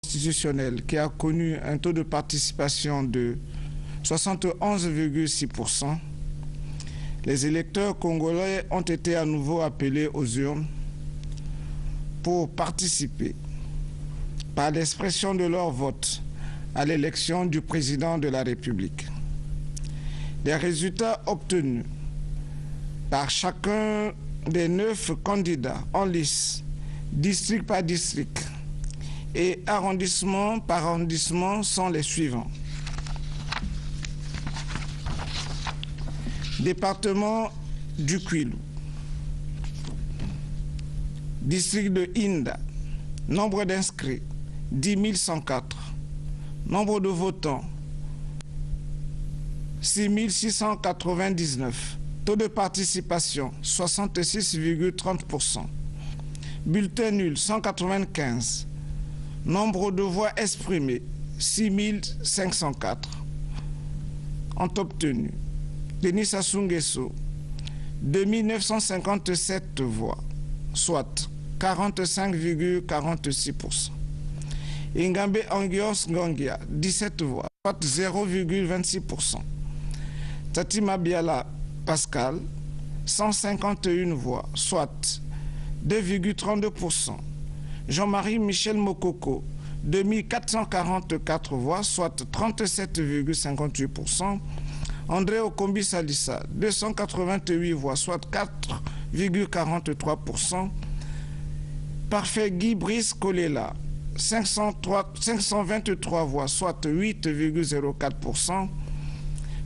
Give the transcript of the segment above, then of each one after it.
constitutionnelle qui a connu un taux de participation de 71,6%, les électeurs congolais ont été à nouveau appelés aux urnes pour participer par l'expression de leur vote à l'élection du président de la République. Les résultats obtenus par chacun des 9 candidats en lice, district par district et arrondissement par arrondissement sont les suivants. Département du Kwilu, district de Inda, nombre d'inscrits 10 104, nombre de votants 6 699, taux de participation 66,30%, bulletin nul 195, nombre de voix exprimées 6 504, ont obtenu Denis Sassou Nguesso 2957 voix, soit 45,46%. Ingambé Angios Ngongia 17 voix, soit 0,26%. Tatima Biala Pascal 151 voix, soit 2,32%. Jean-Marie Michel Mokoko 2444 voix, soit 37,58%. André Okombi Salissa 288 voix, soit 4,43%. Parfait Guy Brice Kolela 523 voix, soit 8,04%.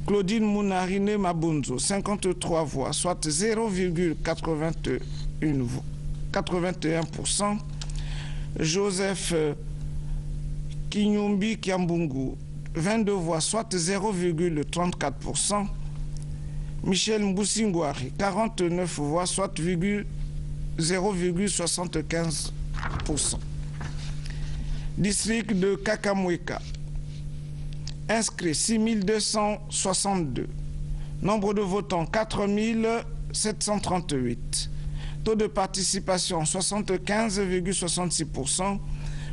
Claudine Mounarine Mabunzo 53 voix, soit 0,81%. Joseph Kinyumbi Kiambungu 22 voix, soit 0,34%. Michel Mboussingouari 49 voix, soit 0,75%. District de Kakamweka, inscrit 6262, nombre de votants 4738, taux de participation 75,66%,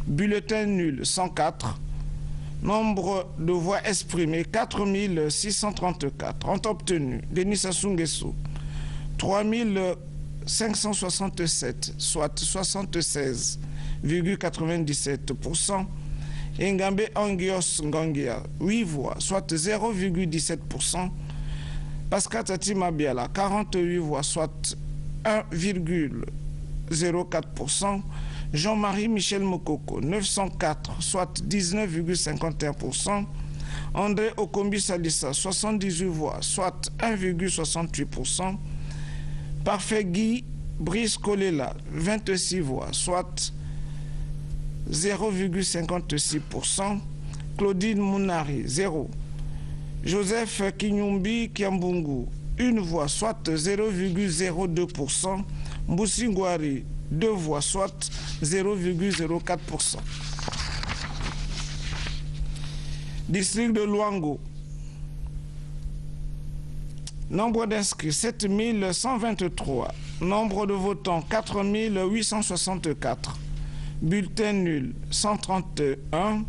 bulletin nul 104, nombre de voix exprimées 4634, ont obtenu Denis Sassou Nguesso 3567, soit 76,97%. Ngambé Angios Ngongia 8 voix, soit 0,17%. Pascal Tatima Biala 48 voix, soit 1,04%. Jean-Marie Michel Mokoko 904, soit 19,51%. André Okombi Salissa 78 voix, soit 1,68%. Parfait Guy Brice Kolela 26 voix, soit 0,56%. Claudine Mounari 0. Joseph Kinyumbi Kiambungu 1 voix, soit 0,02%. Mboussingouari 2 voix, soit 0,04%. District de Luango, nombre d'inscrits 7123, nombre de votants 4864, bulletin nul 131,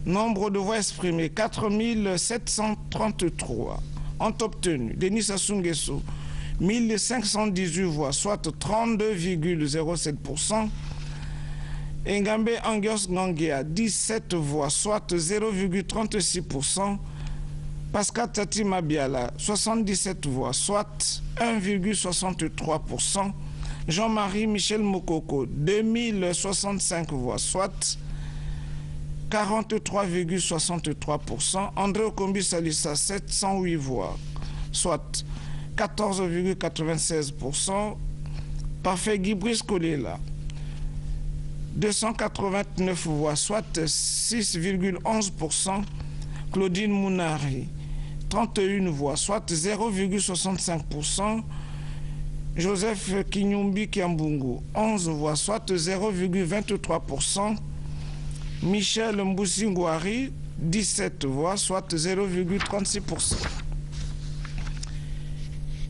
nombre de voix exprimées 4733, ont obtenu Denis Sassou Nguesso 1518 voix, soit 32,07%. Ngambé Angios Ngongia 17 voix, soit 0,36%. Pascal Tatima Biala 77 voix, soit 1,63%. Jean-Marie Michel Mokoko 2065 voix, soit 43,63%. André Okombi Salissa 708 voix, soit 14,96%. Parfait Guy Brice Kolela 289 voix, soit 6,11%. Claudine Mounari 31 voix, soit 0,65%. Joseph Kinyumbi Kiambungu 11 voix, soit 0,23%. Michel Mboussingouari 17 voix, soit 0,36%.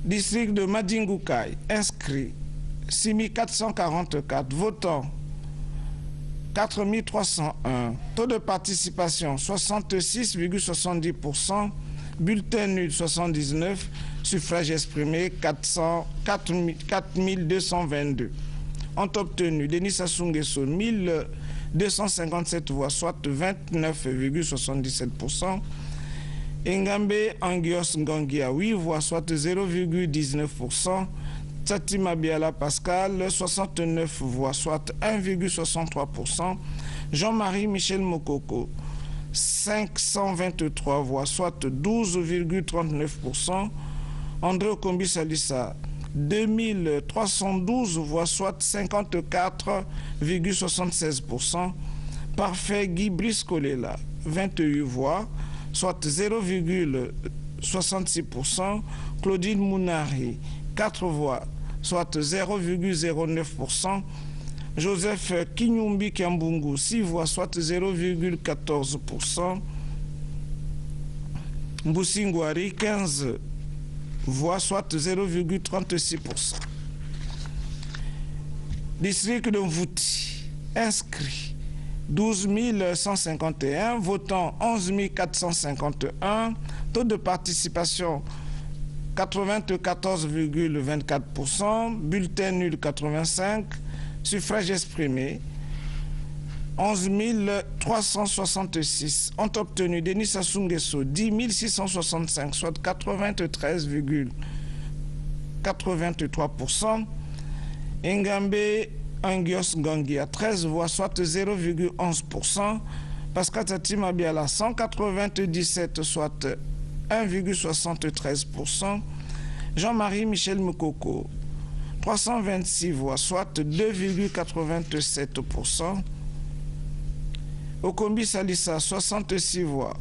District de Madingoukai, inscrit 6444, votants 4301. Taux de participation 66,70%. Bulletin nul 79. Suffrage exprimé 4222. Ont obtenu Denis Sassou Nguesso 1257 voix, soit 29,77%. Engambe Angios Ngangia 8 voix, soit 0,19%. Tati Mabiala Pascal 69 voix, soit 1,63%. Jean-Marie Michel Mokoko 523 voix, soit 12,39%. André Okombi Salissa 2312 voix, soit 54,76%. Parfait Guy Brice-Kolela 28 voix, soit 0,66%. Claudine Mounari 4 voix, soit 0,09%. Joseph Kinyumbi Kiambungu 6 voix, soit 0,14%. Mboussingwari 15 voix, soit 0,36%. District de Mvouti, inscrit 12 151, votant 11 451, taux de participation 94,24%, bulletin nul 85, suffrage exprimé 11 366. Ont obtenu Denis Sassou Nguesso 10 665, soit 93,83%. Engambe Angios Ngangia 13 voix, soit 0,11%. Pascal Tati Mabiala 197, soit 1,73%. Jean-Marie Michel Mokoko 326 voix, soit 2,87%. Okombi Salissa 66 voix,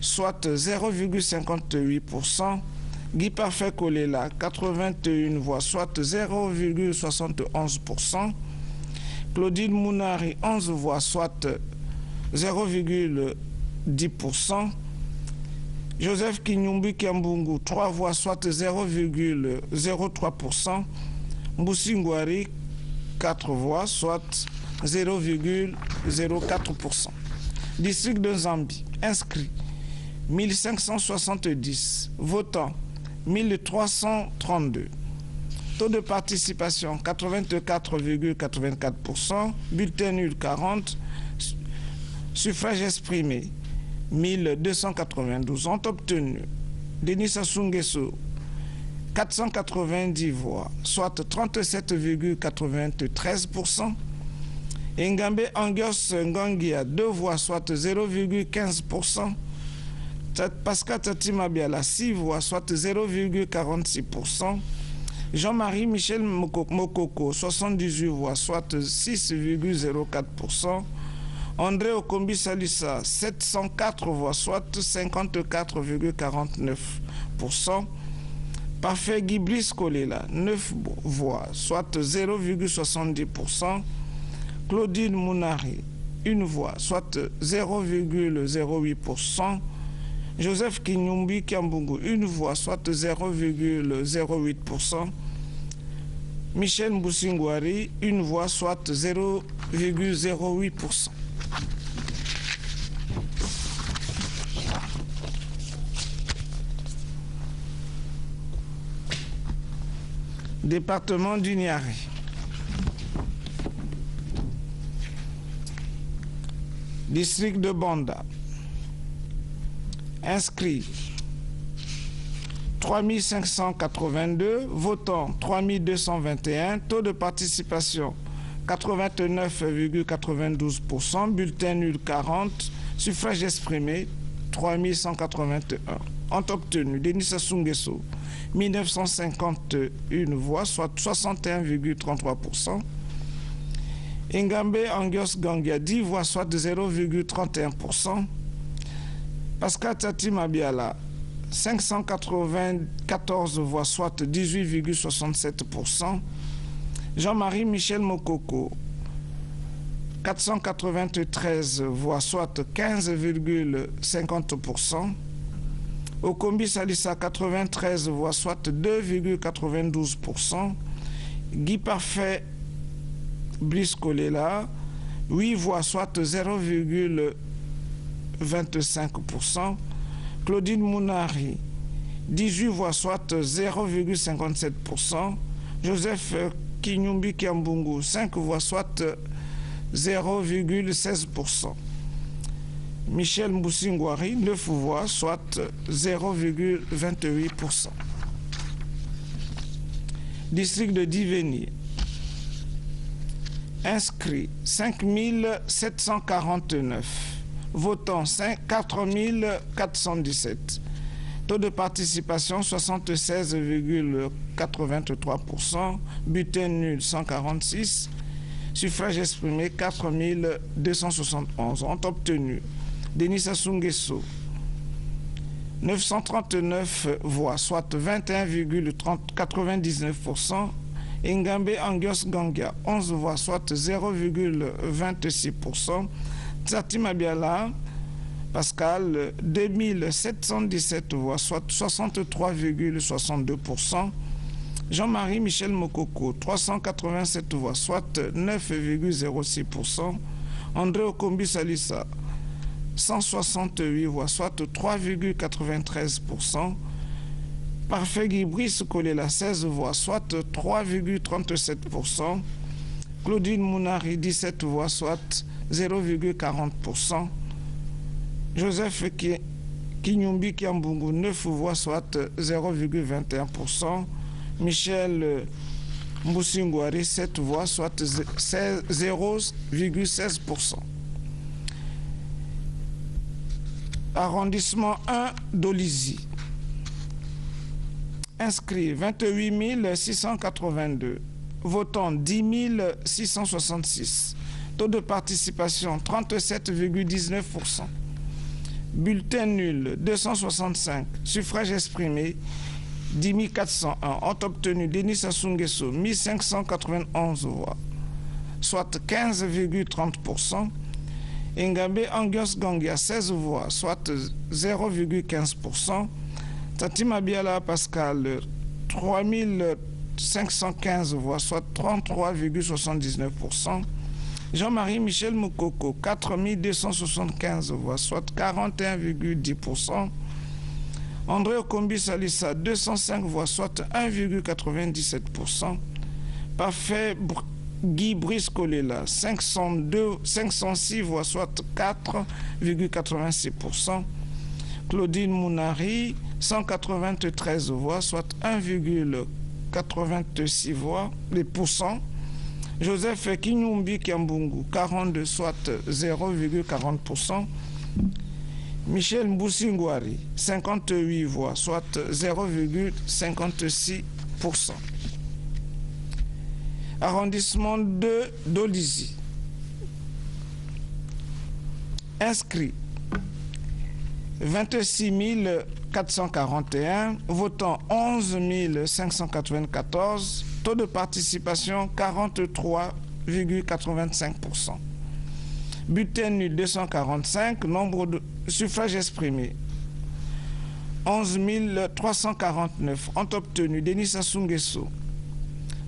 soit 0,58%. Guy Parfait Kolela 81 voix, soit 0,71%. Claudine Mounari 11 voix, soit 0,10%. Joseph Kinyumbi Kiambungu 3 voix, soit 0,03%. Mboussingwari 4 voix, soit 0,04%. District de Zambie, inscrit 1570, votant 1332. Taux de participation 84,84%, bulletin nul 40, suffrage exprimé 1292. Ont obtenu Denis Sassou Nguesso 490 voix, soit 37,93%. Engambe Angios Ngangia 2 voix, soit 0,15%. Pascal Tati Mabiala 6 voix, soit 0,46%. Jean-Marie Michel Mokoko 78 voix, soit 6,04%. André Okombi Salissa 704 voix, soit 54,49%. Parfait Guy Brice-Kolela 9 voix, soit 0,70%. Claudine Mounari 1 voix, soit 0,08%. Joseph Kinyumbi Kiambungu 1 voix, soit 0,08%. Michel Mboussingwari 1 voix, soit 0,08%. Département du Niari. District de Banda. Inscrit 3582, votant 3221, taux de participation 89,92%, bulletin nul 40, suffrage exprimé 3181. Ont obtenu Denis Sassou Nguesso 1951 voix, soit 61,33%. Engambe Angios Ngangia 10 voix, soit 0,31%. Pascal Tati Mabiala 594 voix, soit 18,67%. Jean-Marie Michel Mokoko 493 voix, soit 15,50%. Okombi Salissa 93 voix, soit 2,92%. Guy Parfait Brice-Kolela 8 voix, soit 0,25%. Claudine Mounari, 18 voix, soit 0,57%. Joseph Kinyumbi Kiambungu, 5 voix, soit 0,16%. Michel Mboussingwari, 9 voix, soit 0,28%. District de Diveni, inscrits 5 749, votants 4 417. Taux de participation 76,83%, bulletin nul 146, suffrage exprimé 4 271. Ont obtenu Denis Sassou Nguesso 939 voix, soit 21,99%. Ngambe Angios Gangia 11 voix, soit 0,26%. Tsati Mabiala Pascal 2717 voix, soit 63,62%. Jean-Marie Michel Mokoko 387 voix, soit 9,06%. André Okombi Salissa 168 voix, soit 3,93%. Parfait Guy Brice Kolela 16 voix, soit 3,37%. Claudine Mounari 17 voix, soit 0,40%. Joseph Kinyumbi Kiambungu 9 voix, soit 0,21%. Michel Mboussingwari 7 voix, soit 0,16%. Arrondissement 1 d'Olizy. Inscrits 28 682, votants 10 666, taux de participation 37,19%, bulletin nul 265, suffrage exprimé 10 401, ont obtenu Denis Sassou Nguesso 1591 voix, soit 15,30%, Ngambe Angios Gangia 16 voix, soit 0,15%, Tati Mabiala Pascal 3515 voix, soit 33,79%. Jean-Marie Michel Moukoko 4275 voix, soit 41,10%. André Okombi Salissa 205 voix, soit 1,97%. Parfait Guy Brice Kolela 506 voix, soit 4,86%. Claudine Mounari 193 voix, soit 1,86 voix, les pourcents. Joseph Kinyumbi Kiambungu 42, soit 0,40%. Michel Mboussingwari 58 voix, soit 0,56%. Arrondissement 2 d'Olizy. Inscrit 26 441, votants 11 594, taux de participation 43,85%. Bulletin nul 245, nombre de suffrages exprimés 11 349, ont obtenu Denis Sassou Nguesso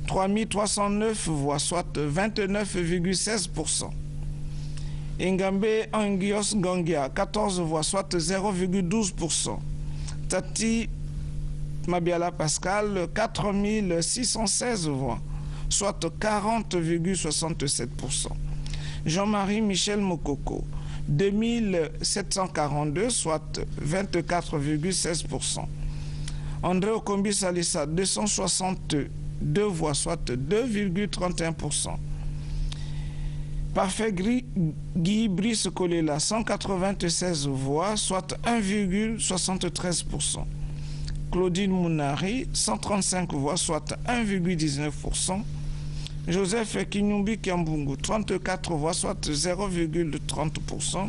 3 309 voix, soit 29,16%. Ngambe Angios Gangia 14 voix, soit 0,12%. Tati Mabiala Pascal 4616 voix, soit 40,67%. Jean-Marie Michel Mokoko 2742, soit 24,16%. André Okombi Salissa 262 voix, soit 2,31%. Parfait Guy Brice Kolela 196 voix, soit 1,73%. Claudine Mounari 135 voix, soit 1,19%. Joseph Kinyumbi Kiambungu 34 voix, soit 0,30%.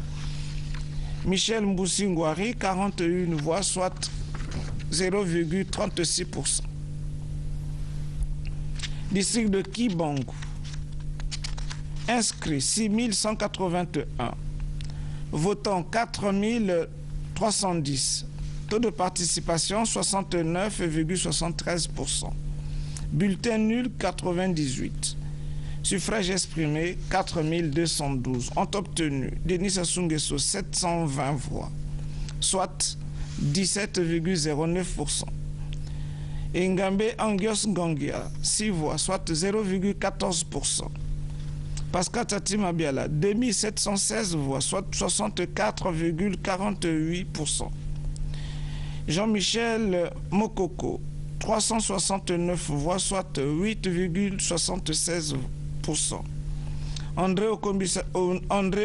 Michel Mboussingwari 41 voix, soit 0,36%. District de Kibangu. Inscrits 6181, votants 4310, taux de participation 69,73%, bulletin nul 98, Suffrages exprimés, 4212. Ont obtenu Denis Sassou Nguesso 720 voix, soit 17,09%. Ngambe Angios Ngongia, 6 voix, soit 0,14%. Pascal Tati Mabiala, 2716 voix, soit 64,48%. Jean-Michel Mokoko, 369 voix, soit 8,76%. André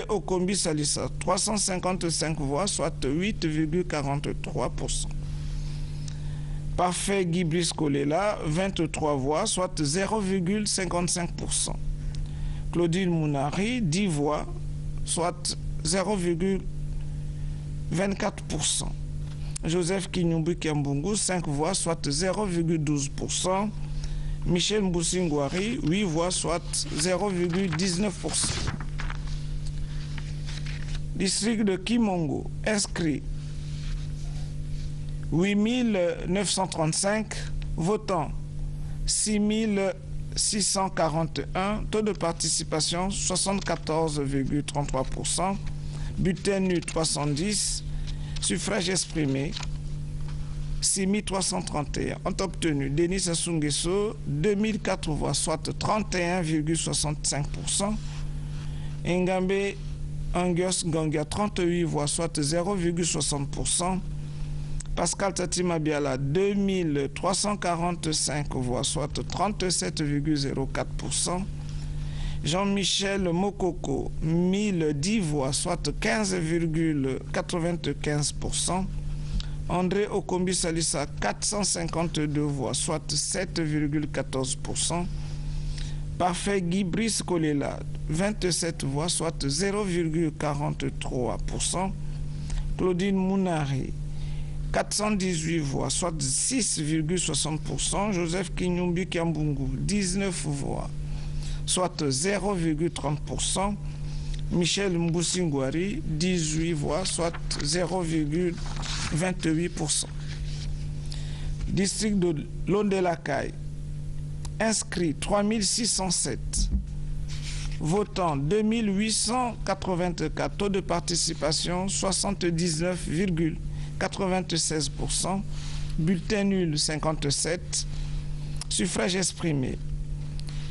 Okombi Salissa, 355 voix, soit 8,43%. Parfait Guy Brice Kolela, 23 voix, soit 0,55%. Claudine Mounari, 10 voix, soit 0,24%. Joseph Kinyumbu Kiambungu, 5 voix, soit 0,12%. Michel Mboussingouari, 8 voix, soit 0,19%. District de Kimongo, inscrit 8935, votants 6641, taux de participation 74,33%, bulletin nul 310, suffrage exprimé 6331. Ont obtenu Denis Sassou Nguesso 2004 voix, soit 31,65%, Ngambe Angios Ngongia 38 voix, soit 0,60%, Pascal Tati Mabiala 2345 voix, soit 37,04%. Jean-Michel Mokoko 1010 voix, soit 15,95%. André Okombi Salissa 452 voix, soit 7,14%. Parfait Guy Brice Kolela 27 voix, soit 0,43%. Claudine Mounari 418 voix, soit 6,60%. Joseph Kinyumbi Kiambungu, 19 voix, soit 0,30%. Michel Mboussingouari, 18 voix, soit 0,28%. District de Londelakaï, inscrit 3607. Votant 2884. Taux de participation 79,96%. Bulletin nul 57. Suffrage exprimé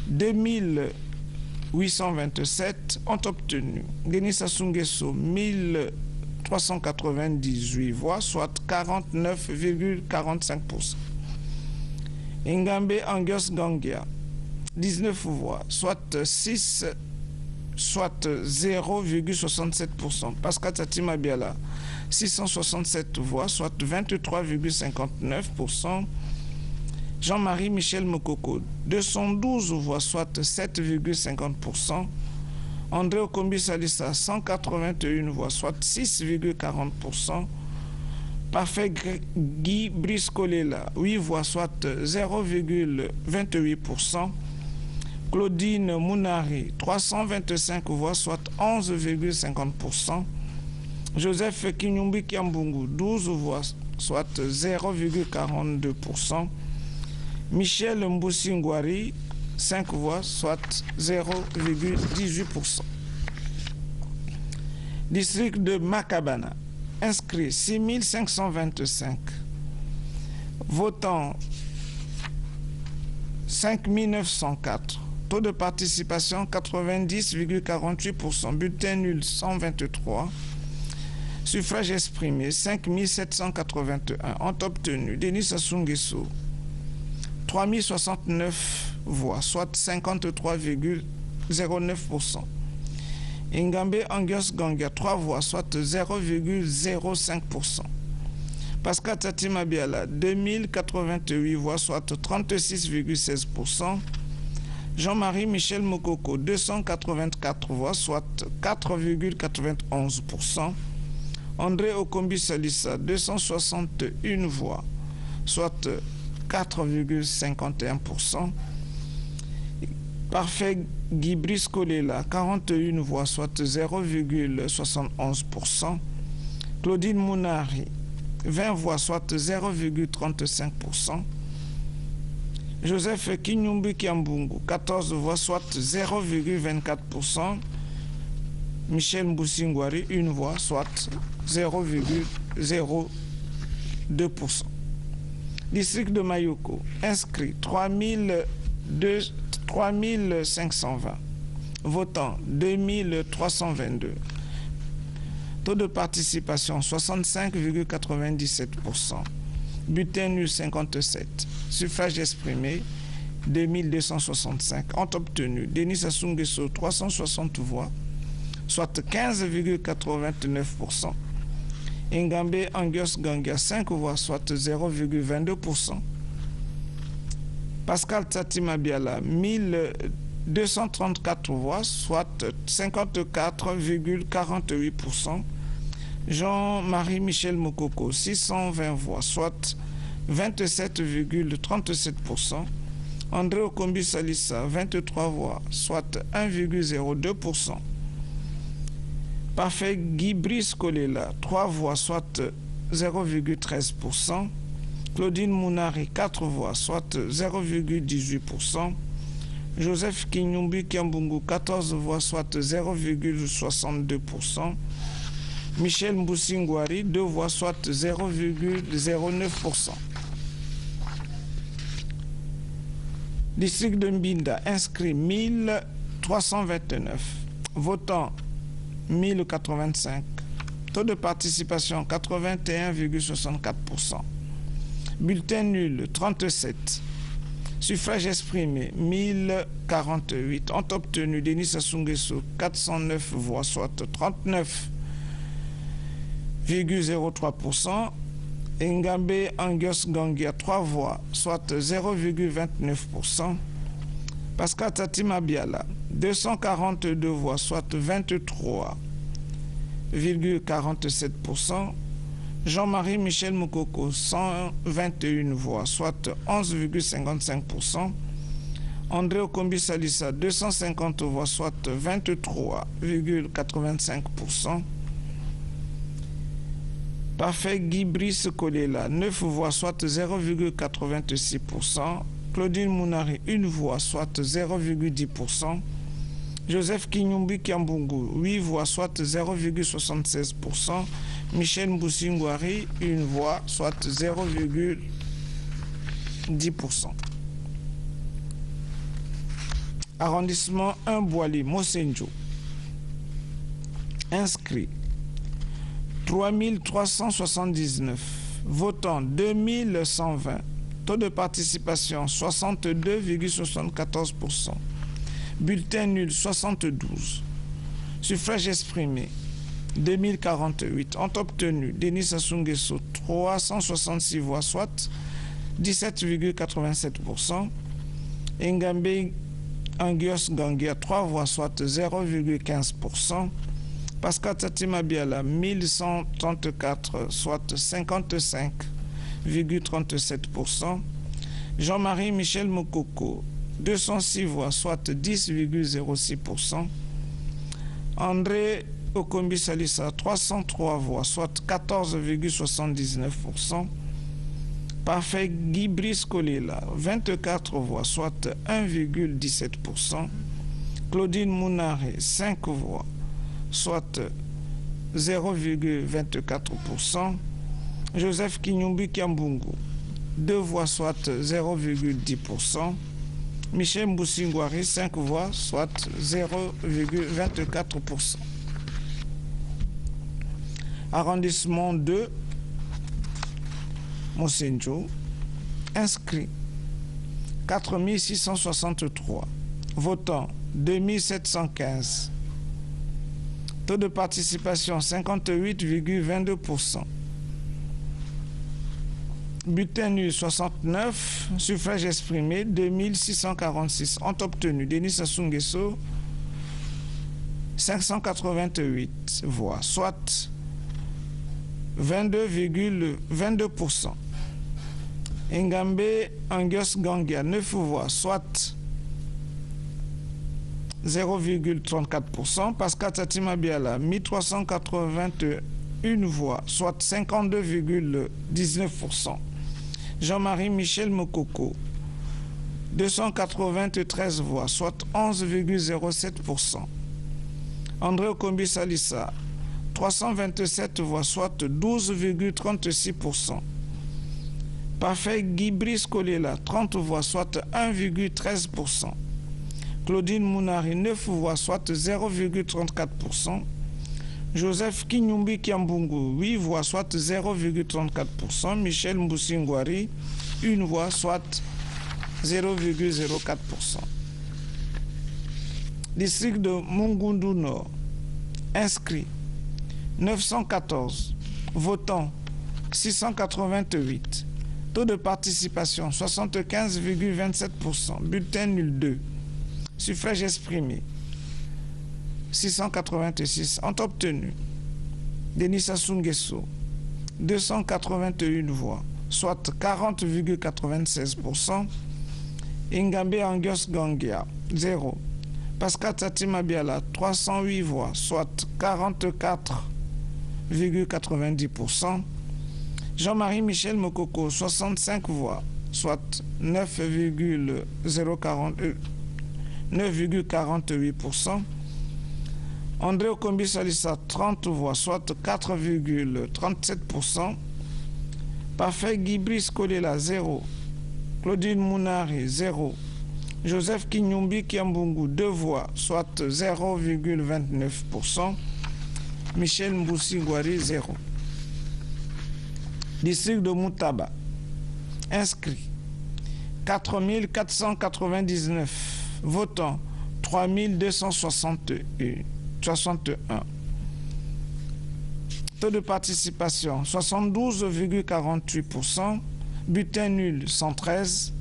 2827. Ont obtenu Denis Sassou Nguesso 1398 voix, soit 49,45%. Ngambe Angios Ngongia 19 voix, soit 0,67%. Pascal Tati Mabiala 667 voix, soit 23,59%. Jean-Marie Michel Mokoko 212 voix, soit 7,50%. André Okombi Salissa 181 voix, soit 6,40%. Parfait Guy Brice Kolela 8 voix, soit 0,28%. Claudine Mounari 325 voix, soit 11,50%. Joseph Kinyumbi Kiambungu 12 voix, soit 0,42%. Michel Mboussingouari 5 voix, soit 0,18%. District de Makabana, inscrit 6525. Votants 5904. Taux de participation 90,48%. Bulletin nul 123. Suffrage exprimé 5781. Ont obtenu Denis Sassou Nguesso 3069 voix, soit 53,09%. Ngambe Angios Ngongia 3 voix, soit 0,05%. Pascal Tati Mabiala 2088 voix, soit 36,16%. Jean-Marie Michel Mokoko 284 voix, soit 4,91%. André Okombi Salissa 261 voix, soit 4,51%. Parfait Guy Brice Kolela 41 voix, soit 0,71%. Claudine Mounari 20 voix, soit 0,35%. Joseph Kinyumbi Kiambungu, 14 voix, soit 0,24%. Michel Mboussingwari, 1 voix, soit 0,02%. District de Mayoko, inscrit 3520. Votants, 2322. Taux de participation, 65,97%. Bulletin nul, 57. Suffrage exprimé, 2265. Ont obtenu Denis Sassou Nguesso, 360 voix, soit 15,89%. Ngambe Angios Gangia, 5 voix, soit 0,22%. Pascal Tati Mabiala, 1234 voix, soit 54,48%. Jean-Marie Michel Mokoko, 620 voix, soit 27,37%. André Okombi Salissa, 23 voix, soit 1,02%. Parfait Guy Brice Kolela, 3 voix, soit 0,13%. Claudine Mounari, 4 voix, soit 0,18%. Joseph Kinyumbi Kiambungu, 14 voix, soit 0,62%. Michel Mboussingwari, 2 voix, soit 0,09%. District de Mbinda, inscrit 1329. Votants 1085. Taux de participation 81,64%. Bulletin nul 37. Suffrage exprimé 1048. Ont obtenu Denis Sassou Nguesso 409 voix, soit 39,03%. Ngambe Angios Gangia 3 voix, soit 0,29%. Pascal Tati Mabiala 242 voix, soit 23,47%. Jean-Marie Michel Moukoko 121 voix, soit 11,55%. André Okombi Salissa 250 voix, soit 23,85%. Parfait Guy Brice Kolela, 9 voix, soit 0,86%. Claudine Mounari, 1 voix, soit 0,10%. Joseph Kinyumbi Kiambungu, 8 voix, soit 0,76%. Michel Mboussingwari, 1 voix, soit 0,10%. Arrondissement 1 Boili, Mosenjo. Inscrit 3379. Votants 2120. Taux de participation 62,74%. Bulletin nul 72. Suffrage exprimé 2048. Ont obtenu Denis Sassou Nguesso 366 voix, soit 17,87%. Ngambe Angios Gangia 3 voix, soit 0,15%. Pascal Tati Mabiala 1134, soit 55,37%. Jean-Marie Michel Moukoko 206 voix, soit 10,06%. André Okombi Salissa 303 voix, soit 14,79%. Parfait Guy Brice Kolela 24 voix, soit 1,17%. Claudine Mounari 5 voix, soit 0,24%. Joseph Kinyumbi Kiambungu 2 voix, soit 0,10%. Michel Mboussingwari 5 voix, soit 0,24%. Arrondissement 2 Mosenjo, inscrit 4663. Votants 2715. Taux de participation 58,22%. Bulletin nul 69. Suffrage exprimé 2646. Ont obtenu Denis Sassou Nguesso 588 voix, soit 22,22%. Ngambe Angios Gangia 9 voix, soit 0,34%. Pascal Tati Mabiala 1381 voix, soit 52,19%. Jean-Marie Michel Mokoko 293 voix, soit 11,07%. André Okombi Salissa, 327 voix, soit 12,36%. Parfait Guy Brice Kolela, 30 voix, soit 1,13%. Claudine Mounari, 9 voix, soit 0,34%. Joseph Kinyumbi Kiambungu, 8 voix, soit 0,34%. Michel Mboussingwari, 1 voix, soit 0,04%. District de Mungundu Nord, inscrit 914, votants 688, taux de participation 75,27%, bulletin nul 2, suffrage exprimé 686, ont obtenu Denis Sassou Nguesso 281 voix, soit 40,96%, Ingambe Angios Gangia 0, Pascal Tati Mabiala 308 voix, soit 44,90%, Jean-Marie Michel Mokoko 65 voix, soit 9,48%, André Okombi Salissa 30 voix, soit 4,37%, Parfait Guy Brice Kolela 0, Claudine Mounari 0, Joseph Kinyumbi Kiambungu 2 voix, soit 0,29%, Michel Mboussingwari 0. District de Moutaba, inscrit 4499, votants 3261. Taux de participation 72,48%, bulletin nul 113,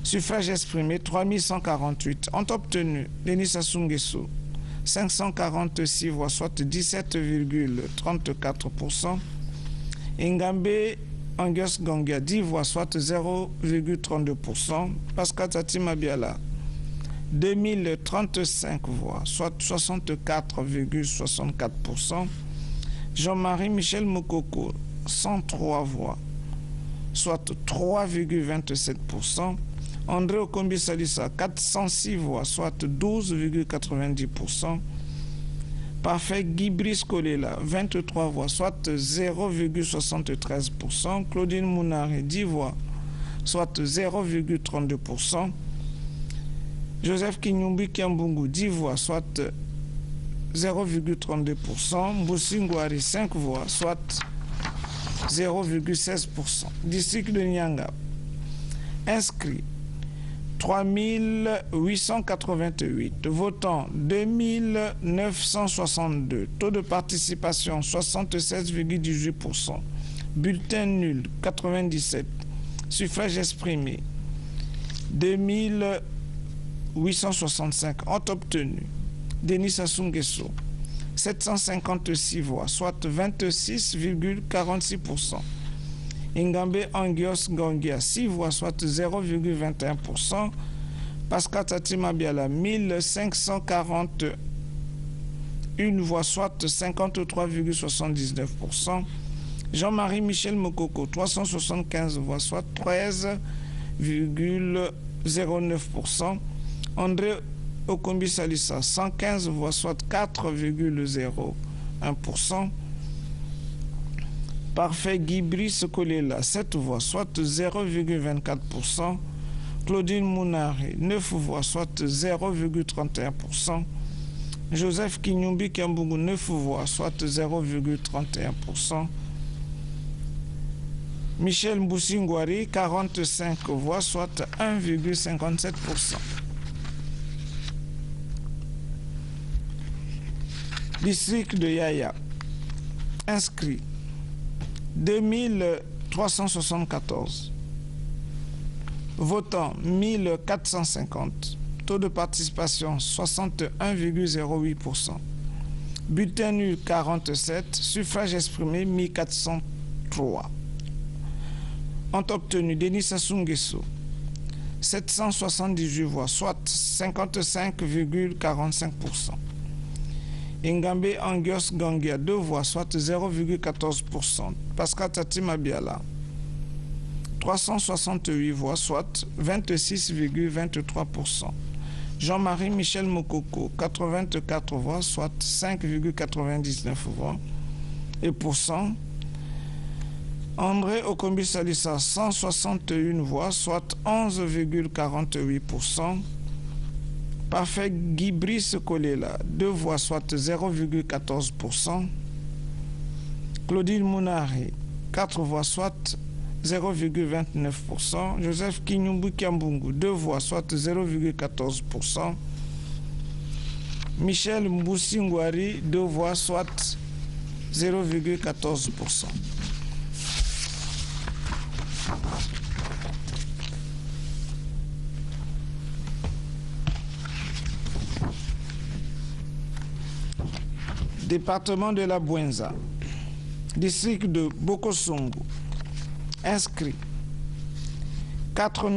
suffrage exprimé 3148. Ont obtenu Denis Sassou Nguesso 546 voix, soit 17,34%. Ingambe Angios Gangia 10 voix, soit 0,32%. Pascal Tati Mabiala 2035 voix, soit 64,64%. Jean-Marie Michel Mokoko 103 voix, soit 3,27%. André Okombi Salissa 406 voix, soit 12,90%. Parfait Guy Brice Kolela 23 voix, soit 0,73%. Claudine Mounari 10 voix, soit 0,32%. Joseph Kinyumbi Kiambungu 10 voix, soit 0,32%. Mboussingwari 5 voix, soit 0,16%. District de Nyanga, inscrit 3888, votants 2962, taux de participation 76,18%, bulletin nul 97, suffrage exprimé 2865, ont obtenu Denis Sassou Nguesso 756 voix, soit 26,46%. Ingambe Angios Gangia 6 voix, soit 0,21%. Pascal Tati Mabiala 1541 voix, soit 53,79%. Jean-Marie Michel Mokoko 375 voix, soit 13,09%. André Okombi Salissa 115 voix, soit 4,01%. Parfait Guy Brice Kolela 7 voix, soit 0,24%. Claudine Mounari 9 voix, soit 0,31%. Joseph Kinyumbi Kiambungu 9 voix, soit 0,31%. Michel Mboussingwari 45 voix, soit 1,57%. District de Yaya, inscrit 2374, votants 1450, taux de participation 61,08%, bulletin nul 47, suffrage exprimé 1403. Ont obtenu Denis Sassou Nguesso 778 voix, soit 55,45%. Ingambe Angios Gangia 2 voix, soit 0,14%. Pascal Tati Mabiala 368 voix, soit 26,23%. Jean-Marie Michel Mokoko, 84 voix, soit 5,99 voix et pourcent. André Okombi Salissa, 161 voix, soit 11,48%. Parfait Guy Brice Kolela, 2 voix, soit 0,14%. Claudine Mounari, 4 voix, soit 0,29%. Joseph Kinyumbu Kiambungu, 2 voix, soit 0,14%. Michel Mboussingwari, 2 voix, soit 0,14%. Département de la Bouenza, district de Bokosongo, inscrit 4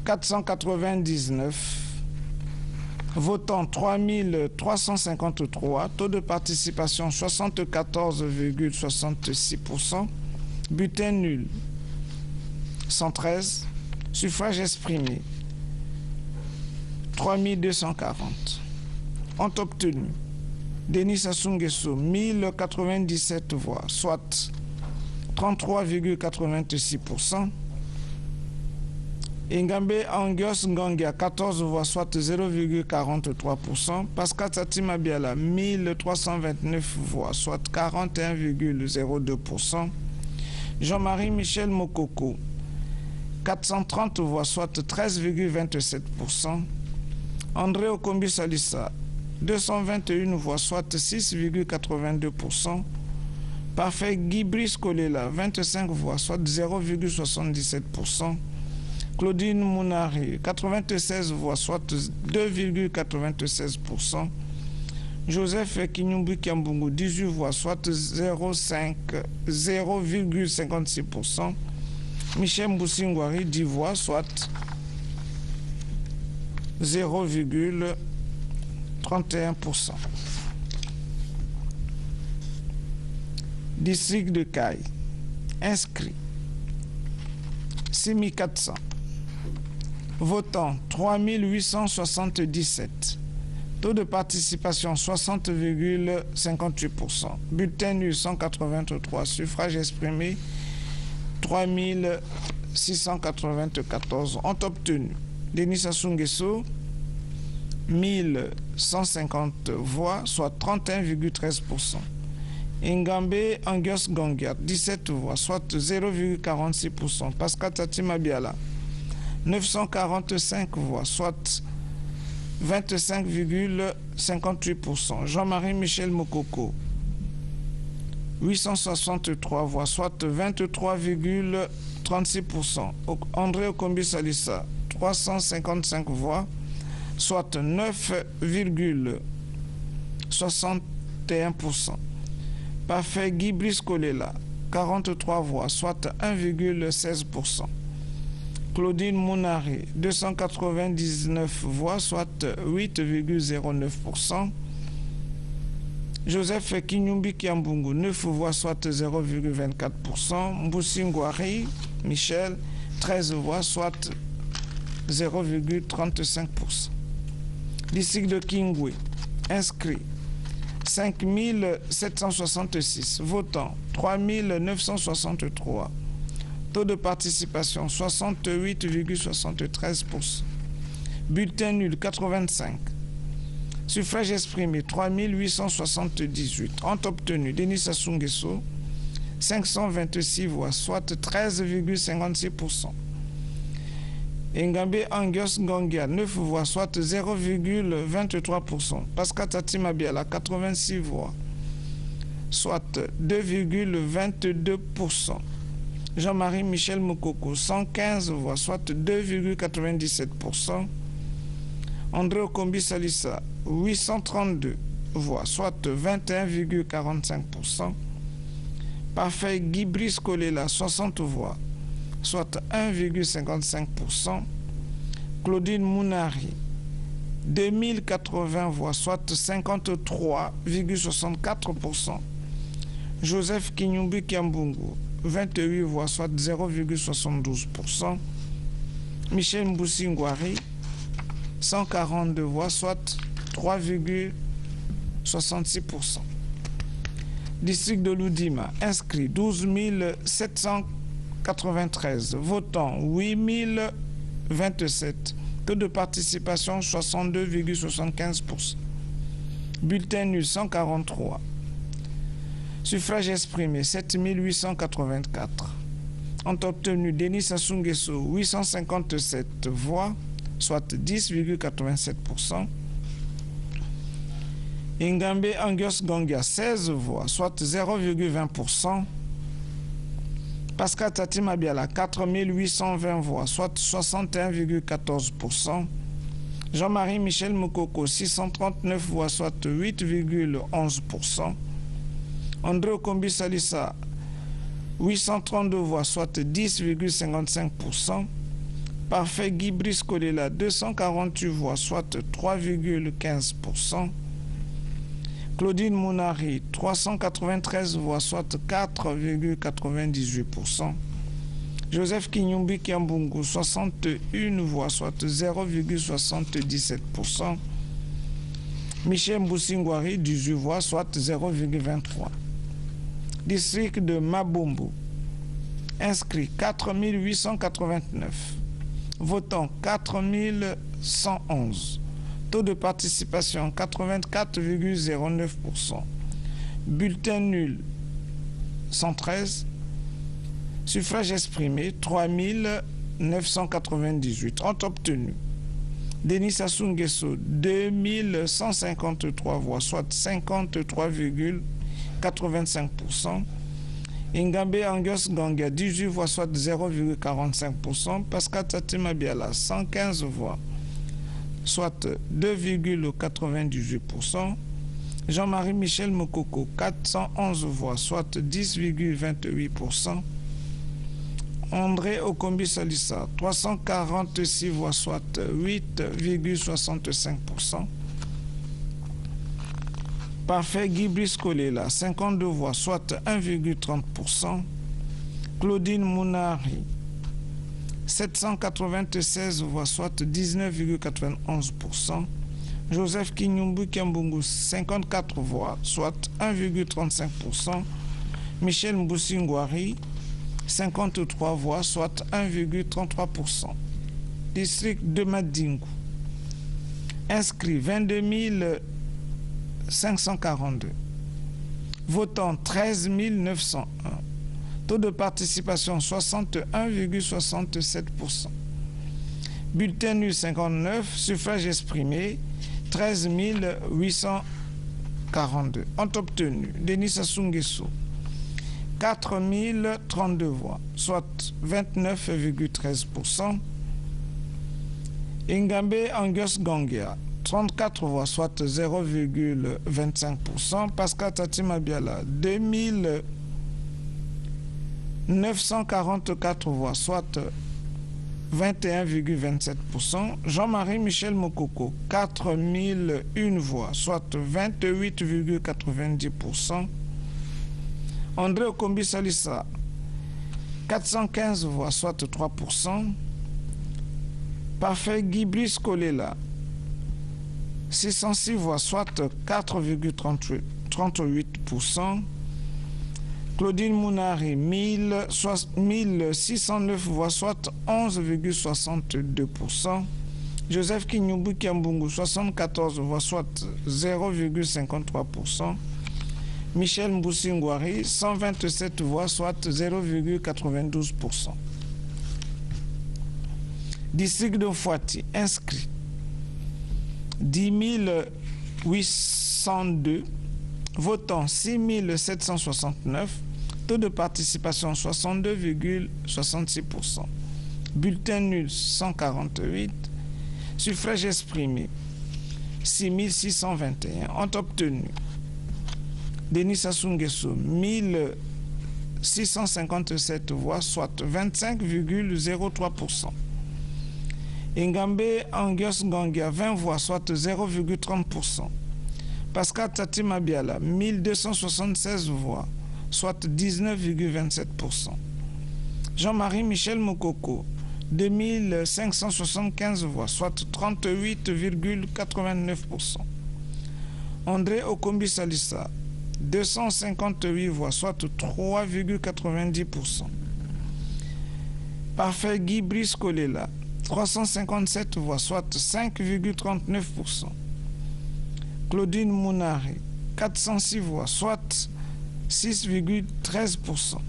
499, votant 3 353, taux de participation 74,66%, bulletin nul 113, suffrage exprimé 3240. Ont obtenu Denis Sassou Nguesso 1097 voix, soit 33,86%. Ingambe Angios Ngongia 14 voix, soit 0,43%. Pascal Satima Biala 1329 voix, soit 41,02%. Jean-Marie Michel Mokoko 430 voix, soit 13,27%. André Okombi Salissa 221 voix, soit 6,82%. Parfait Guy Brice Kolela, 25 voix, soit 0,77%. Claudine Mounari, 96 voix, soit 2,96%. Joseph Kinyumbu Kiambungu, 18 voix, soit 0,56%. Michel Mboussingwari, 10 voix, soit 0,31%. District de Caille, inscrit 6400, votant 3877, taux de participation 60,58%, bulletin nul 183, suffrage exprimé 3694. Ont obtenu Denis Sassou Nguesso 1150 voix, soit 31,13%. Ingambe Angios Ngongia, 17 voix, soit 0,46%. Pascal Satima Biala, 945 voix, soit 25,58%. Jean-Marie Michel Mokoko, 863 voix, soit 23,36%. André Okombi Salissa, 355 voix, soit 9,61%. Parfait Guy Brice Kolela, 43 voix, soit 1,16%. Claudine Mounari, 299 voix, soit 8,09%. Joseph Kinyumbi Kiambungu, 9 voix, soit 0,24%. Mboussingwari Michel, 13 voix, soit 0,35%. District de Kingwe, inscrit 5766, votants 3963, taux de participation 68,73%, bulletin nul 85, suffrage exprimé 3878. Ont obtenu Denis Sassou Nguesso 526 voix, soit 13,56%. Ingambe Angios Ngongia, 9 voix, soit 0,23%. Pascal Satima Biala, 86 voix, soit 2,22%. Jean-Marie Michel Mokoko, 115 voix, soit 2,97%. André Okombi Salissa, 832 voix, soit 21,45%. Parfait Guy Brice Kolela, 60 voix, soit 1,55%. Claudine Mounari, 2080 voix, soit 53,64%. Joseph Kinyumbu Kiambungu, 28 voix, soit 0,72%. Michel Mboussi-Ngouari, 142 voix, soit 3,66%. District de Loudima, inscrit 12 793, votants 8 027, taux de participation 62,75%. Bulletin nul 143. Suffrage exprimé 7 884. Ont obtenu Denis Sassou Nguesso 857 voix, soit 10,87%. Ingambe Angios Gangia 16 voix, soit 0,20%. Pascal Tati Mabiala 4 820 voix, soit 61,14%. Jean-Marie Michel Moukoko 639 voix, soit 8,11%. André Okombi Salissa 832 voix, soit 10,55%. Parfait Guy Brice Kolela 248 voix, soit 3,15%. Claudine Mounari 393 voix, soit 4,98%. Joseph Kinyumbi Kiambungu 61 voix, soit 0,77%. Michel Mboussi-Ngouari 18 voix, soit 0,23%. District de Mabombo, inscrit 4 889, votants 4 111, taux de participation 84,09%, bulletin nul 113, suffrage exprimé 3 998, ont obtenu Denis Sassou Nguesso 2153 voix, soit 53,85%. Ingambe Angios Gangia 18 voix, soit 0,45%. Pascal Tati Mabiala 115 voix, soit 2,98%. Jean-Marie Michel Moukoko 411 voix, soit 10,28%. André Okombi Salissa 346 voix, soit 8,65%. Parfait Guy Brice Kolela 52 voix, soit 1,30%. Claudine Mounari 796 voix, soit 19,91%. Joseph Kinyumbu Kiambungu 54 voix, soit 1,35%. Michel Mboussi-Ngouari 53 voix, soit 1,33%. District de Madingu, inscrit 22 542, votants 13 901, taux de participation 61,67%. Bulletin nul 59, suffrage exprimé 13 842. Ont obtenu Denis Sassou Nguesso 4 032 voix, soit 29,13%. Ingambe Angios Gangia 34 voix, soit 0,25%. Pascal Tati Mabiala 2944 voix, soit 21,27%. Jean-Marie Michel Moukoko 4001 voix, soit 28,90%. André Okombi Salissa 415 voix, soit 3%. Parfait Guy Brice Kolela 606 voix, soit 4,38%. Claudine Mounari 1609 voix, soit 11,62%. Joseph Kinyumbu Kiambungu 74 voix, soit 0,53%. Michel Mboussi-Ngouari 127 voix, soit 0,92%. District de Fouati, inscrit 10 802, votants 6 769, taux de participation 62,66%. Bulletin nul 148, suffrage exprimé 6 621, ont obtenu Denis Sassou Nguesso 1657 voix, soit 25,03%. Ingambe Angios Gangia 20 voix, soit 0,30%. Pascal Tati Mabiala 1276 voix, soit 19,27%. Jean-Marie Michel Mokoko, 2575 voix, soit 38,89%. André Okombi Salissa, 258 voix, soit 3,90%. Parfait Guy Brice Kolela, 357 voix, soit 5,39%. Claudine Mounari, 406 voix, soit 6,13%.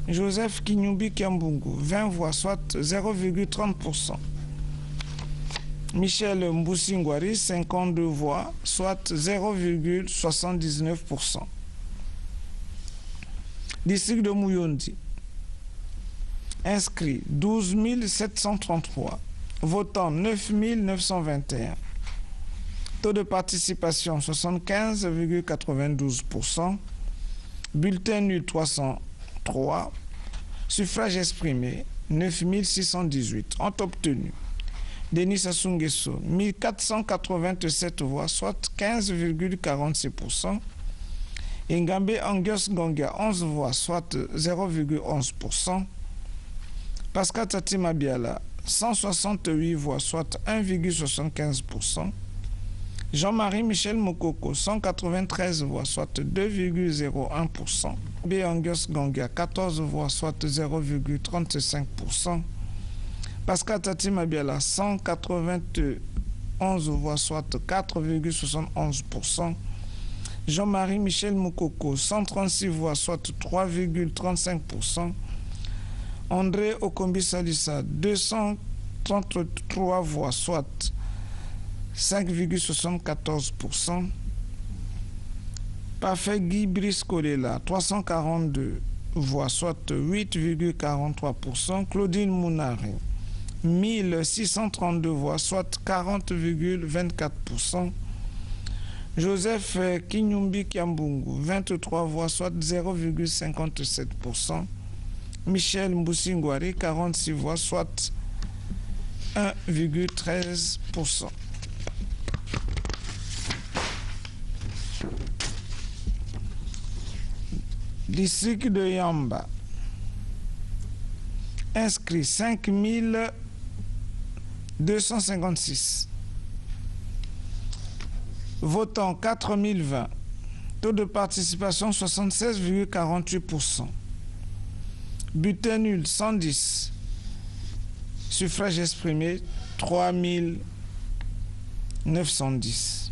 Joseph Kinyumbi Kiambungu, 20 voix, soit 0,30%. Michel Mboussingwari, 52 voix, soit 0,79%. District de Mouyondi, inscrit 12 733, votant 9 921. Taux de participation 75,92%. Bulletin nul 303. Suffrage exprimé 9 618. Ont obtenu Denis Sassou Nguesso 1487 voix, soit 15,46%. Ingambe Angios Gongia 11 voix, soit 0,11%. Pascal Tati Mabiala 168 voix, soit 1,75%. Jean-Marie Michel Mokoko, 193 voix, soit 2,01%. Angios Gongia, 14 voix, soit 0,35%. Pascal Tati Mabiala, 191 voix, soit 4,71%. Jean-Marie Michel Mokoko, 136 voix, soit 3,35%. André Okombi Salissa, 233 voix, soit 5,74%. Parfait Guy Brice Kolela, 342 voix, soit 8,43%. Claudine Mounari, 1632 voix, soit 40,24%. Joseph Kinyumbi Kiambungu, 23 voix, soit 0,57%. Michel Mboussingwari, 46 voix, soit 1,13%. District de Yamba, inscrit 5256, votant 4020, taux de participation 76,48%, bulletin nul 110, suffrage exprimé 3910.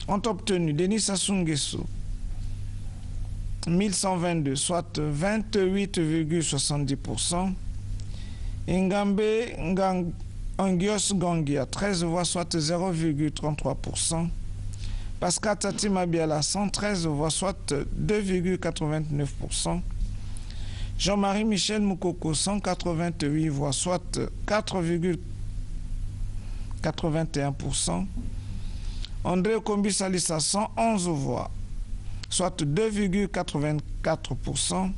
Ont obtenu Denis Sassou Nguesso 1122, soit 28,70%. Ingambe Angios Gongia, 13 voix, soit 0,33%. Pascal Tati Mabiala, 113 voix, soit 2,89%. Jean-Marie Michel Mokoko, 188 voix, soit 4,81%. André Okombi Salissa, 111 voix, soit 2,84%.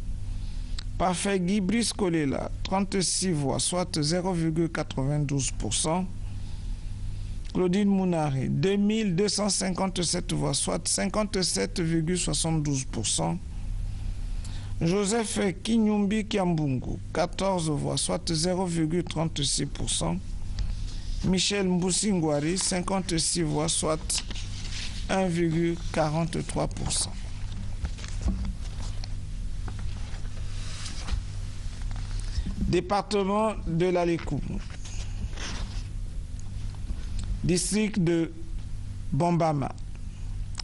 Parfait Guy Brice Kolela, 36 voix, soit 0,92%. Claudine Mounari, 2257 voix, soit 57,72%. Joseph Kinyumbi Kiambungu, 14 voix, soit 0,36%. Michel Mboussingwari, 56 voix, soit 1,43%. Département de l'Alekoum, district de Bombama,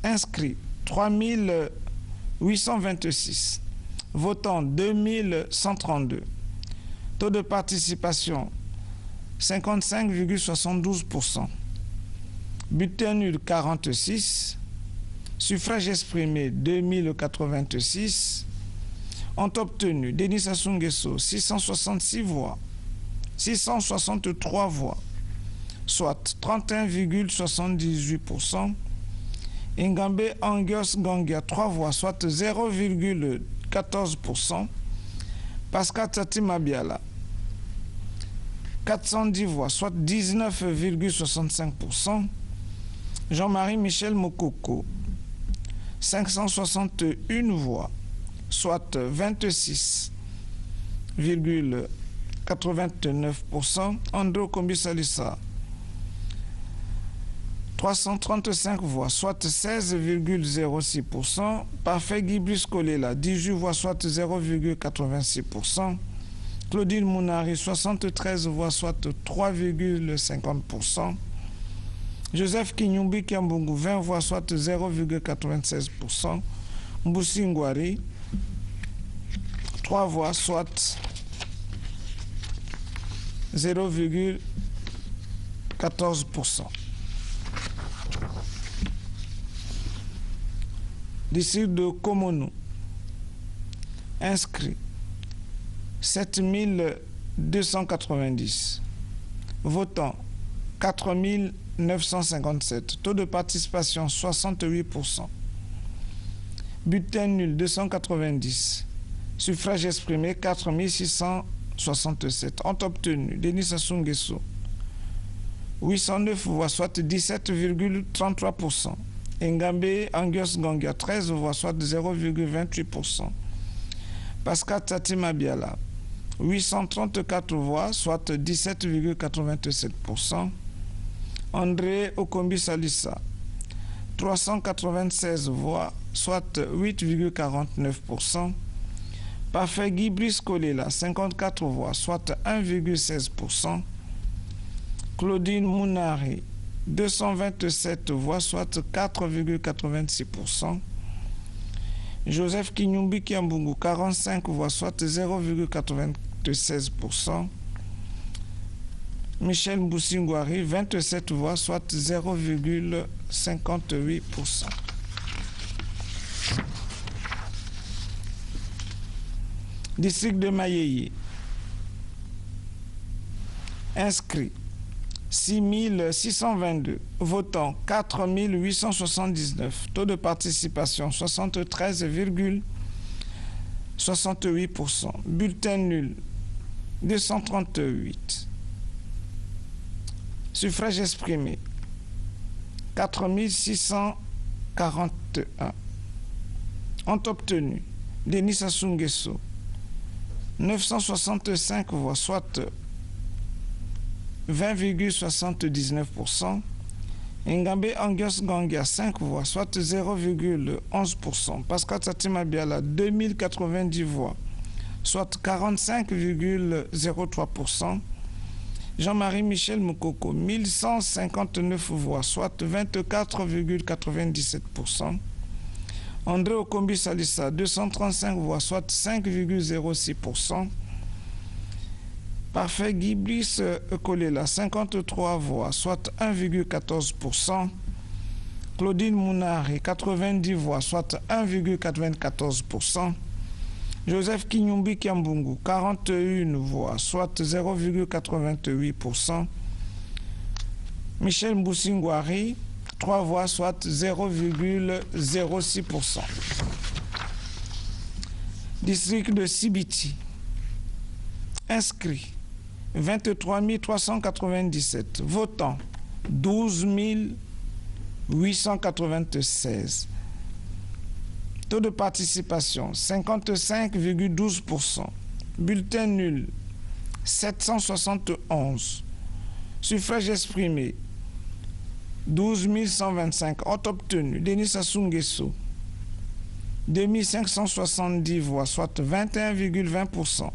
inscrit 3826, votant 2132, taux de participation 55,72%, bulletin nul 46, suffrage exprimé 2086, ont obtenu Denis Sassou Nguesso 666 voix, 663 voix, soit 31,78%. Ingambe Angios Gongia, 3 voix, soit 0,14%. Pascal Tati Mabiala, 410 voix, soit 19,65%. Jean-Marie Michel Mokoko, 561 voix, soit 26,89%. André Okombi Salissa, 335 voix, soit 16,06%. Parfait Guy Brice Kolela, 18 voix, soit 0,86%. Claudine Mounari, 73 voix, soit 3,50%. Joseph Kinyumbi Kiambungu, 20 voix, soit 0,96%. Mboussi Ngouari, 3 voix, soit 0,14%. District de Komonou, inscrit 7290, votants 4957, taux de participation 68%, bulletin nul 290, suffrage exprimé 4667, ont obtenu Denis Sassou Nguesso 809 voix, soit 17,33%. Engambe Angios Ngongia, 13 voix, soit 0,28%. Pascal Tati Mabiala, 834 voix, soit 17,87%. André Okombi Salissa, 396 voix, soit 8,49%. Parfait Guy Brice Kolela, 54 voix, soit 1,16%. Claudine Mounari, 227 voix, soit 4,86%. Joseph Kinyumbi Kiambungu, 45 voix, soit 0,96%. Michel Mboussi Ngouari, 27 voix, soit 0,58%. District de Mayeye, inscrit 6622, votants 4879, taux de participation 73,68%, bulletin nul 238, suffrage exprimé 4641, ont obtenu Denis Sassou Nguesso 965 voix, soit 20,79%. Engambe Angios Ngongia, 5 voix, soit 0,11%. Pascal Tati Mabiala, 2090 voix, soit 45,03%. Jean-Marie Michel Moukoko, 1159 voix, soit 24,97%. André Okombi Salissa, 235 voix, soit 5,06%. Parfait Guy Brice Kolela, 53 voix, soit 1,14%. Claudine Mounari, 90 voix, soit 1,94%. Joseph Kinyumbi Kiambungu, 41 voix, soit 0,88%. Michel Mboussi Ngouari, 3 voix, soit 0,06%. District de Sibiti, inscrit 23 397, votants 12 896, taux de participation 55,12%, bulletin nul 771, suffrage exprimé 12 125, ont obtenu Denis Sassou Nguesso 2570 voix, soit 21,20%.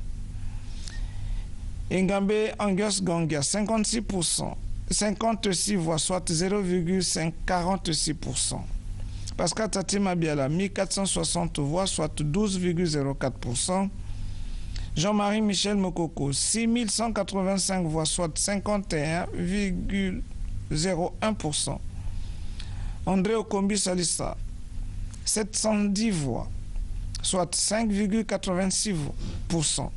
Engambe Angios Ngongia, 56 voix, soit 0,46%. Pascal Tati Mabiala, 1460 voix, soit 12,04%. Jean-Marie Michel Moukoko, 6185 voix, soit 51,01%. André Okombi Salissa, 710 voix, soit 5,86%.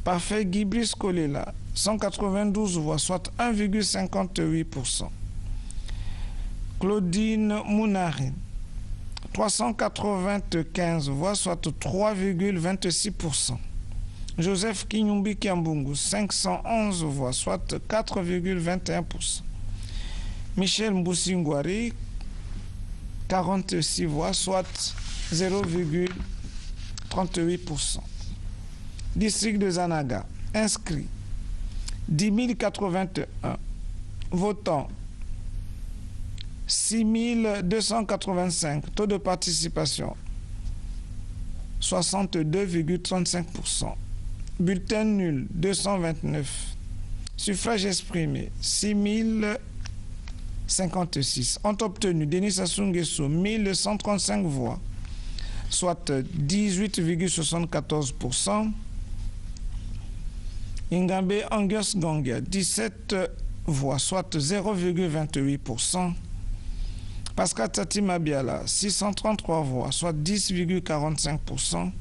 Parfait Guy Brice Kolela, 192 voix, soit 1,58%. Claudine Mounari, 395 voix, soit 3,26%. Joseph Kinyumbi Kiambungu, 511 voix, soit 4,21%. Michel Mboussi Ngouari, 46 voix, soit 0,38%. District de Zanaga, inscrit 10 081, votants 6 285, taux de participation 62,35%. Bulletin nul 229, suffrage exprimé 6 056. Ont obtenu Denis Sassou Nguesso 1135 voix, soit 18,74%. Ingabé Angus Gangia 17 voix, soit 0,28%. Pascal Tati Mabiala 633 voix, soit 10,45%.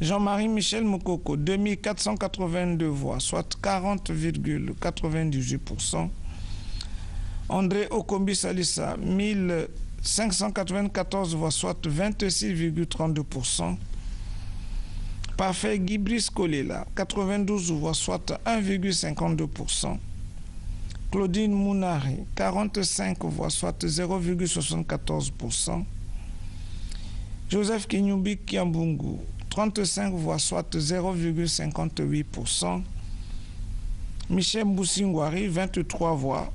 Jean-Marie Michel Moukoko 2482 voix, soit 40,98%. André Okombi Salissa 1594 voix, soit 26,32%. Parfait Guibris Kolela 92 voix, soit 1,52%. Claudine Mounari 45 voix, soit 0,74%. Joseph Kinyumbi Kiambungu 35 voix, soit 0,58%. Michel Mboussingwari 23 voix,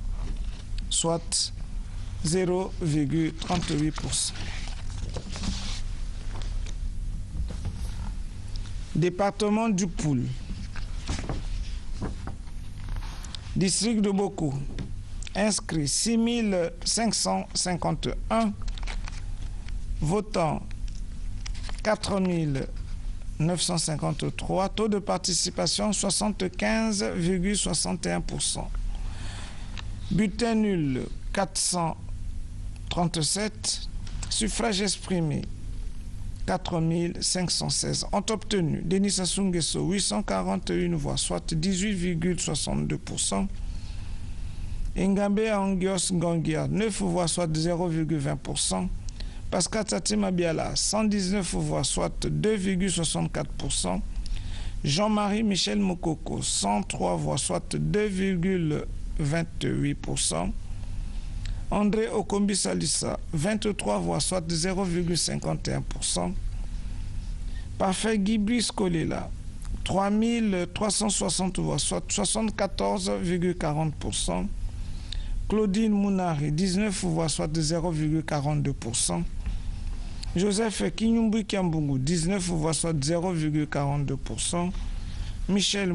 soit 0,38%. Département du Poul. District de Boko, inscrit 6 551, votants 4 953, taux de participation 75,61%. Bulletin nul 437, suffrage exprimé 4 516. Ont obtenu Denis Sassou Nguesso 841 voix, soit 18,62%. Ingabé Angus Gangia 9 voix, soit 0,20%. Pascal Tati Mabiala 119 voix, soit 2,64%. Jean-Marie Michel Moukoko 103 voix, soit 2,28%. André Okombi Salissa 23 voix, soit 0,51%. Parfait Guibris Kolela 3360 voix, soit 74,40%. Claudine Mounari 19 voix, soit 0,42%. Joseph Kinyumbi Kiambungu 19 voix, soit 0,42%. Michel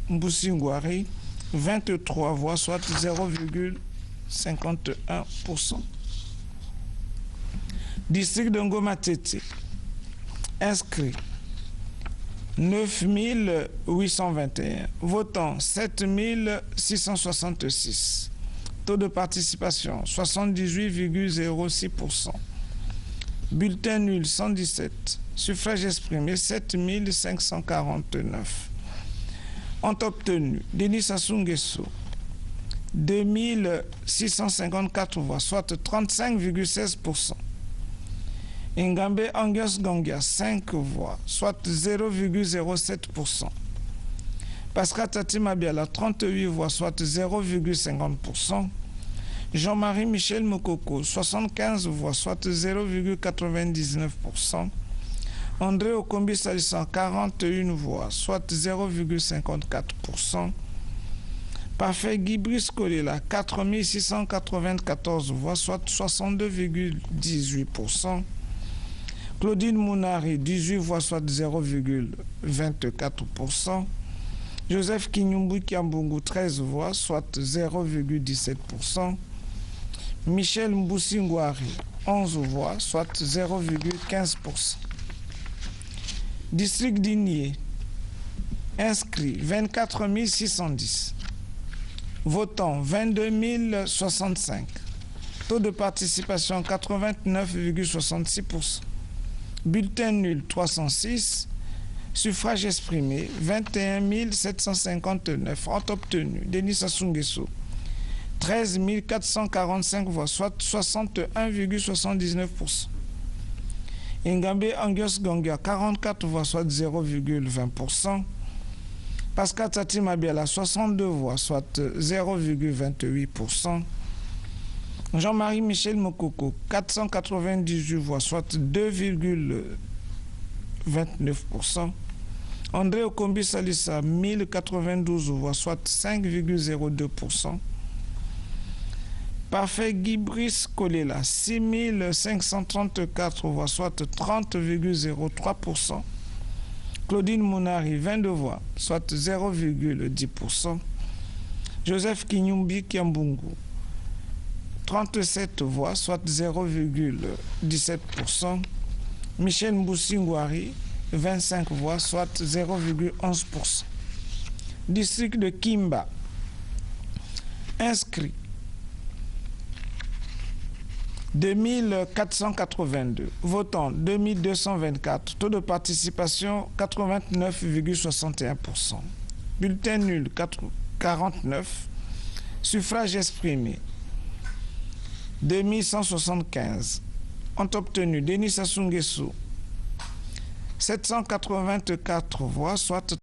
Mboussingwari 23 voix, soit 0,51%. District de Ngoma Tete, inscrit 9 821, votants 7 666, taux de participation 78,06%. Bulletin nul 117, suffrage exprimé 7 549. Ont obtenu Denis Sassou Nguesso 2654 voix, soit 35,16%. Ingabé Angus Gangia 5 voix, soit 0,07%. Pascal Tati Mabiala 38 voix, soit 0,50%. Jean-Marie Michel Moukoko 75 voix, soit 0,99%. André Okombi Salissa 41 voix, soit 0,54%. Parfait Guibris Kolela 4694 voix, soit 62,18%. Claudine Mounari 18 voix, soit 0,24%. Joseph Kinyumbu Kiambungu 13 voix, soit 0,17%. Michel Mboussingwari 11 voix, soit 0,15%. District d'Igné, inscrit 24 610, votants 22 065, taux de participation 89,66%. Bulletin nul 306, suffrage exprimé 21 759. Ont obtenu Denis Sassou Nguesso 13 445 voix, soit 61,79%. Ingabé Angus Gangia 44 voix, soit 0,20%. Pascal Tati Mabiala 62 voix, soit 0,28%. Jean-Marie Michel Mokoko, 498 voix, soit 2,29%. André Okombi Salissa, 1092 voix, soit 5,02%. Parfait Guibris Kolela, 6534 voix, soit 30,03%. Claudine Mounari, 22 voix, soit 0,10%. Joseph Kinyumbi Kiambungu, 37 voix, soit 0,17%. Michel Mboussingouari, 25 voix, soit 0,11%. District de Kimba, inscrit 2482, votants 2224, taux de participation 89,61%. Bulletin nul 49, suffrage exprimé 2175. Ont obtenu Denis Sassou Nguesso 784 voix, soit